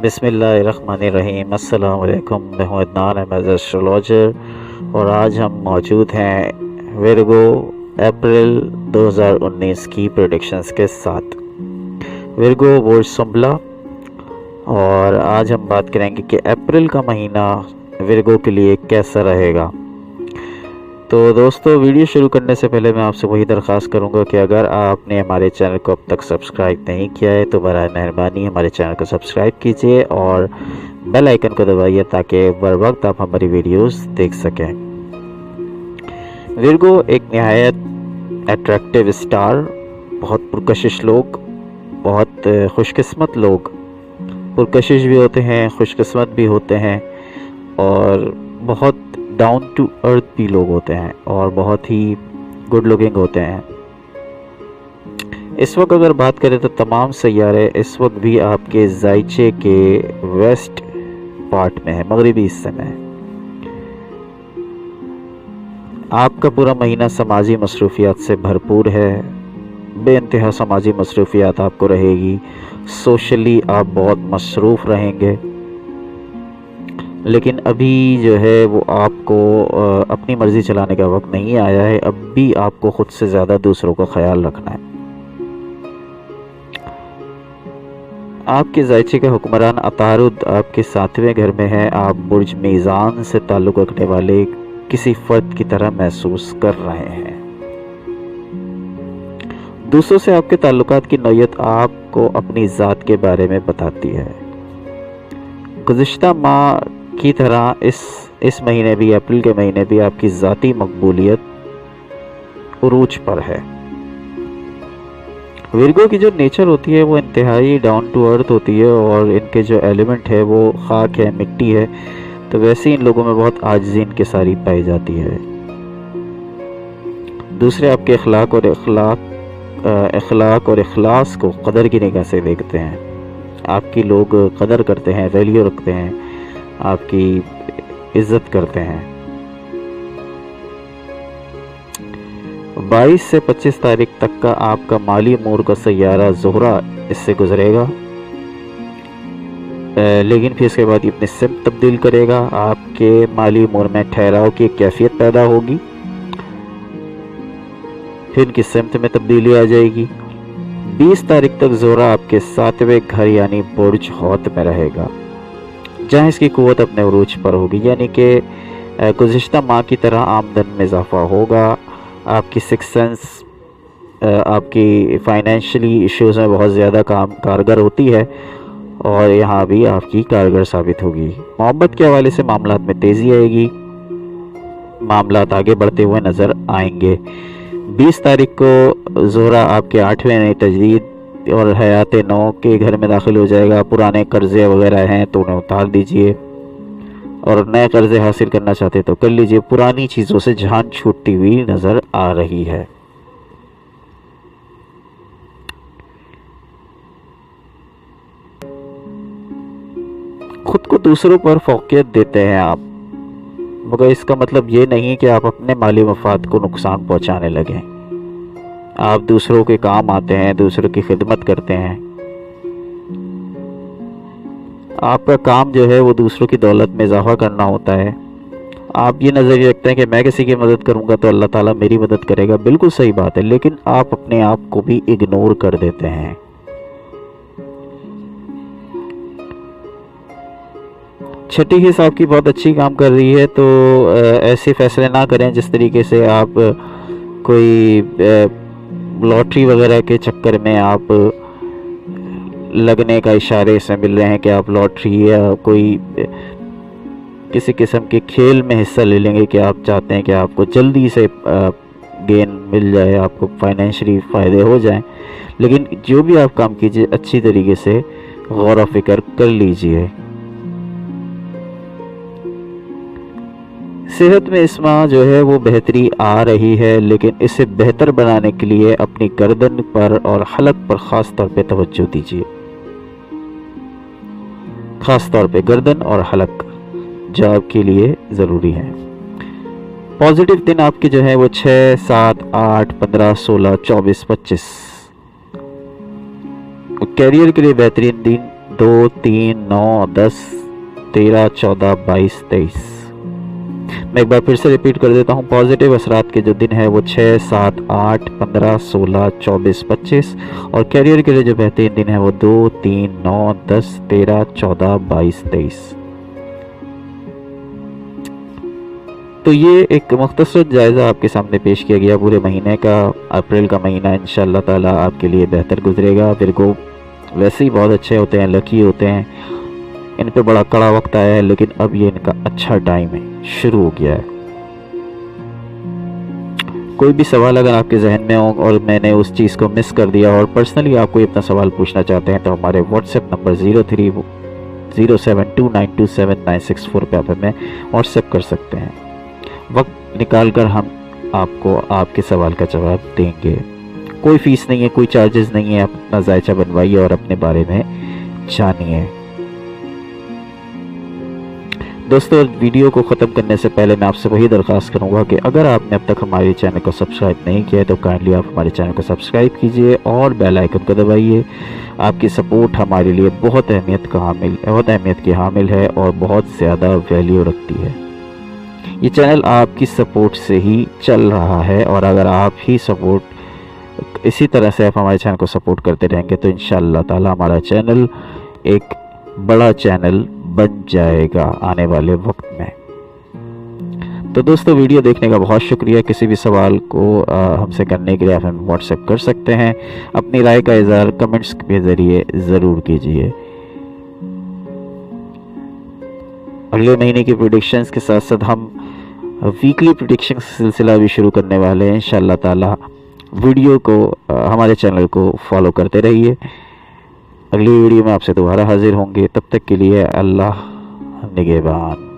बिस्मिल्लाहिर्रहमानिर्रहीम। अस्सलाम वालेकुम। मैं हूं अदनान अहमद एस्ट्रोलॉजर और आज हम मौजूद हैं विर्गो अप्रैल 2019 की प्रेडिक्शंस के साथ। विर्गो बोर्ड संभला और आज हम बात करेंगे कि अप्रैल का महीना विर्गो के लिए कैसा रहेगा। तो दोस्तों, वीडियो शुरू करने से पहले मैं आपसे वही दरख्वास्त करूंगा कि अगर आपने हमारे चैनल को अब तक सब्सक्राइब नहीं किया है तो बराए मेहरबानी हमारे चैनल को सब्सक्राइब कीजिए और बेल आइकन को दबाइए ताकि बर वक्त आप हमारी वीडियोस देख सकें। विर्गो एक नहायत अट्रैक्टिव स्टार, बहुत पुरकशिश लोग, बहुत खुशकिस्मत लोग, पुरकशिश भी होते हैं, खुशकिस्मत भी होते हैं और बहुत डाउन टू अर्थ भी लोग होते हैं और बहुत ही गुड लुकिंग होते हैं। इस वक्त अगर बात करें तो तमाम सैयारे इस वक्त भी आपके जायचे के वेस्ट पार्ट में है, मगरिबी हिस्से में है। आपका पूरा महीना समाजी मसरूफियात से भरपूर है, बेइंतहा समाजी मसरूफियात आपको रहेगी। सोशली आप बहुत मसरूफ़ रहेंगे, लेकिन अभी जो है वो आपको अपनी मर्ज़ी चलाने का वक्त नहीं आया है। अब भी आपको ख़ुद से ज़्यादा दूसरों का ख्याल रखना है। आपके जायचे का हुक्मरान अतारुद आपके 7वें घर में है। आप बुर्ज मीज़ान से ताल्लुक़ रखने वाले किसी फ़र्द की तरह महसूस कर रहे हैं। दूसरों से आपके ताल्लुकात की नौयत आपको अपनी ज़ात के बारे में बताती है। गुज़िश्ता माह की तरह इस महीने भी, अप्रैल के महीने भी आपकी ज़ाती मकबूलियत उरूज पर है। विर्गो की जो नेचर होती है वो इंतहाई डाउन टू अर्थ होती है और इनके जो एलिमेंट है वो खाक है, मिट्टी है, तो वैसे ही इन लोगों में बहुत आजिज़ी इनकिसारी पाई जाती है। दूसरे आपके अखलाक और इखलास को कदर की निगाह से देखते हैं। आपकी लोग कदर करते हैं, वैल्यू रखते हैं, आपकी इज्जत करते हैं। 22 से 25 तारीख तक का आपका माली अमूर का सैयारा ज़ोहरा इससे गुजरेगा, लेकिन फिर इसके बाद अपनी सिमत तब्दील करेगा। आपके माली अमूर में ठहराव की कैफियत पैदा होगी, फिर इनकी सिमत में तब्दीली आ जाएगी। 20 तारीख तक ज़ोहरा आपके 7वें घर यानी बुर्ज हौत में रहेगा, जहाँ इसकी क़ुव्वत अपने उरूज पर होगी, यानी कि गुज़िश्ता माह की तरह आमदन में इजाफा होगा। आपकी सिक्स सेंस आपकी फाइनेंशियली इश्यूज़ में बहुत ज़्यादा कारगर होती है और यहाँ भी आपकी कारगर साबित होगी। मोहब्बत के हवाले से मामलात में तेज़ी आएगी, मामलात आगे बढ़ते हुए नज़र आएंगे। 20 तारीख को ज़ोहरा आपके 8वें नई तजदीद और हयात नौ के घर में दाखिल हो जाएगा। पुराने कर्ज़े वगैरह हैं तो उन्हें उतार दीजिए और नए कर्ज़े हासिल करना चाहते तो कर लीजिए। पुरानी चीज़ों से जान छूटती हुई नज़र आ रही है। खुद को दूसरों पर फ़ौक़ियत देते हैं आप, मगर इसका मतलब ये नहीं कि आप अपने माली मफाद को नुकसान पहुँचाने लगें। आप दूसरों के काम आते हैं, दूसरों की खिदमत करते हैं। आपका काम जो है वो दूसरों की दौलत में इजाफा करना होता है। आप ये नज़रिए रखते हैं कि मैं किसी की मदद करूंगा तो अल्लाह ताला मेरी मदद करेगा। बिल्कुल सही बात है, लेकिन आप अपने आप को भी इग्नोर कर देते हैं। छठी हिस्सा आपकी बहुत अच्छी काम कर रही है, तो ऐसे फैसले ना करें जिस तरीके से आप कोई लॉटरी वगैरह के चक्कर में आप लगने का इशारे से मिल रहे हैं कि आप लॉटरी या कोई किसी किस्म के खेल में हिस्सा ले लेंगे कि आप चाहते हैं कि आपको जल्दी से गेन मिल जाए, आपको फाइनेंशियली फ़ायदे हो जाएं। लेकिन जो भी आप काम कीजिए अच्छी तरीके से गौर व फिक्र कर लीजिए। सेहत में इस माह जो है वो बेहतरी आ रही है, लेकिन इसे बेहतर बनाने के लिए अपनी गर्दन पर और हलक पर ख़ास तौर पे तवज्जो दीजिए। ख़ास तौर पे गर्दन और हलक जो आपके लिए ज़रूरी है। पॉजिटिव दिन आपके जो है वो 6, 7, 8, 15, 16, 24, 25। कैरियर के लिए बेहतरीन दिन 2, 3, 9, 10, 13, 14, 22, 23। मैं एक बार फिर से रिपीट कर देता हूँ। पॉजिटिव असरात के जो दिन है वो 6, 7, 8, 15, 16, 24, 25 और कैरियर के लिए जो बेहतरीन दिन है वो 2, 3, 9, 10, 13, 14, 22, 23। तो ये एक मुख्तसर जायज़ा आपके सामने पेश किया गया पूरे महीने का। अप्रैल का महीना इंशाअल्लाह ताला आपके लिए बेहतर गुजरेगा। विरगो वैसे ही बहुत अच्छे होते हैं, लकी होते हैं, इन पे बड़ा कड़ा वक्त आया है, लेकिन अब ये इनका अच्छा टाइम है, शुरू हो गया है। कोई भी सवाल अगर आपके जहन में हो और मैंने उस चीज़ को मिस कर दिया और पर्सनली आप कोई अपना सवाल पूछना चाहते हैं तो हमारे व्हाट्सएप नंबर 0307292796 पे आप हमें व्हाट्सएप कर सकते हैं। वक्त निकाल कर हम आपको आपके सवाल का जवाब देंगे। कोई फीस नहीं है, कोई चार्जेस नहीं है। अपना जायचा बनवाइए और अपने बारे में जानिए। दोस्तों, वीडियो को ख़त्म करने से पहले मैं आपसे वही दरख्वास्त करूंगा कि अगर आपने अब तक हमारे चैनल को सब्सक्राइब नहीं किया है तो काइंडली आप हमारे चैनल को सब्सक्राइब कीजिए और बेल आइकन को दबाइए। आपकी सपोर्ट हमारे लिए बहुत अहमियत की हामिल है और बहुत ज़्यादा वैल्यू रखती है। ये चैनल आपकी सपोर्ट से ही चल रहा है और अगर आप ही सपोर्ट इसी तरह से आप हमारे चैनल को सपोर्ट करते रहेंगे तो इंशाअल्लाह ताला हमारा चैनल एक बड़ा चैनल बन जाएगा आने वाले वक्त में। तो दोस्तों, वीडियो देखने का बहुत शुक्रिया। किसी भी सवाल को हमसे करने के लिए आप हमें व्हाट्सएप कर सकते हैं। अपनी राय का इज़हार कमेंट्स के ज़रिए ज़रूर कीजिए। अगले महीने की प्रेडिक्शंस के साथ साथ हम वीकली प्रेडिक्शन सिलसिला भी शुरू करने वाले हैं इंशाअल्लाह ताला। वीडियो को हमारे चैनल को फॉलो करते रहिए। अगली वीडियो में आपसे दोबारा हाजिर होंगे। तब तक के लिए अल्लाह निगहबान।